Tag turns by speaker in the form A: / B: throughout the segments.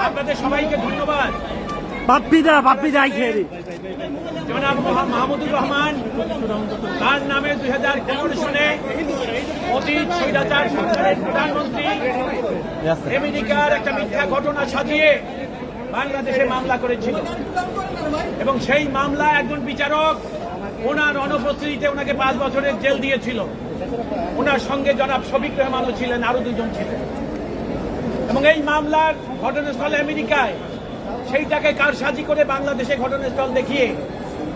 A: আপনাদের সবাইকে ধন্যবাদ। জনাব মাহমুদুর রহমান তার নামে 2015 সালে অতীত স্বৈরাচার সরকারের প্রধানমন্ত্রী আমেরিকার একটা মিথ্যা ঘটনা সাজিয়ে বাংলাদেশে মামলা করেছিল এবং সেই মামলায় একজন বিচারক ওনার অনুপস্থিতিতে ওনাকে 5 বছরের জেল দিয়েছিল। ওনার সঙ্গে জনাব শফিক রহমানও ছিলেন, আরো 2 জন ছিলেন। এবং এই মামলার ঘটনাস্থল আমেরিকায়, সেইটাকে কারসাজি করে বাংলাদেশে ঘটনাস্থল দেখিয়ে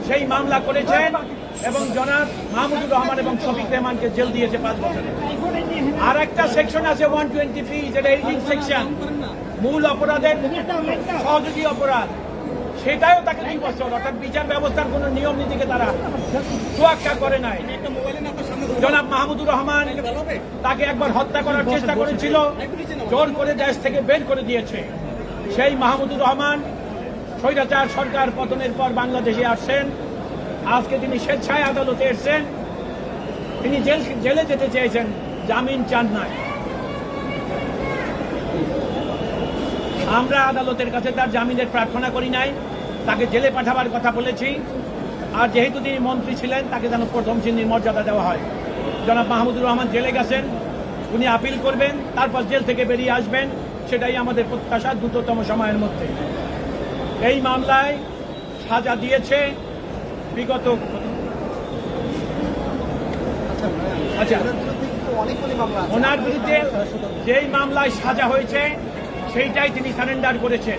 A: সেই মামলা করেছেন এবং জনাব মাহমুদুর রহমান এবং শফিক রহমানকে জেল দিয়েছে 5 বছরে। আর একটা সেকশন আছে 123, যেটা এডিটিং সেকশন, মূল অপরাধের সহযোগী অপরাধ, সেটাও তাকে 2 বছর, অর্থাৎ বিচার ব্যবস্থার কোন নিয়ম নীতিকে তারা তোয়াক্কা করে নাই। জনাব মাহমুদুর রহমান তাকে একবার হত্যা করার চেষ্টা করেছিল, জোর করে দেশ থেকে বের করে দিয়েছে। সেই মাহমুদুর রহমান স্বৈরাচার সরকার পতনের পর বাংলাদেশে আসছেন। আজকে তিনি স্বেচ্ছায় আদালতে এসেছেন। তিনি জেলে যেতে চেয়েছেন, জামিন চান নাই। আমরা আদালতের কাছে তার জামিনের প্রার্থনা করি নাই, তাকে জেলে পাঠাবার কথা বলেছি। আর যেহেতু তিনি মন্ত্রী ছিলেন, তাকে যেন প্রথম শ্রেণীর মর্যাদা দেওয়া হয়। জনাব মাহমুদুর রহমান জেলে গেছেন, উনি আপিল করবেন, তারপর জেল থেকে বেরিয়ে আসবেন, সেটাই আমাদের প্রত্যাশা দ্রুততম সময়ের মধ্যে। এই মামলায় সাজা দিয়েছে বিগত ওনার বিরুদ্ধে যেই মামলায় সাজা হয়েছে সেইটাই তিনি সারেন্ডার করেছেন।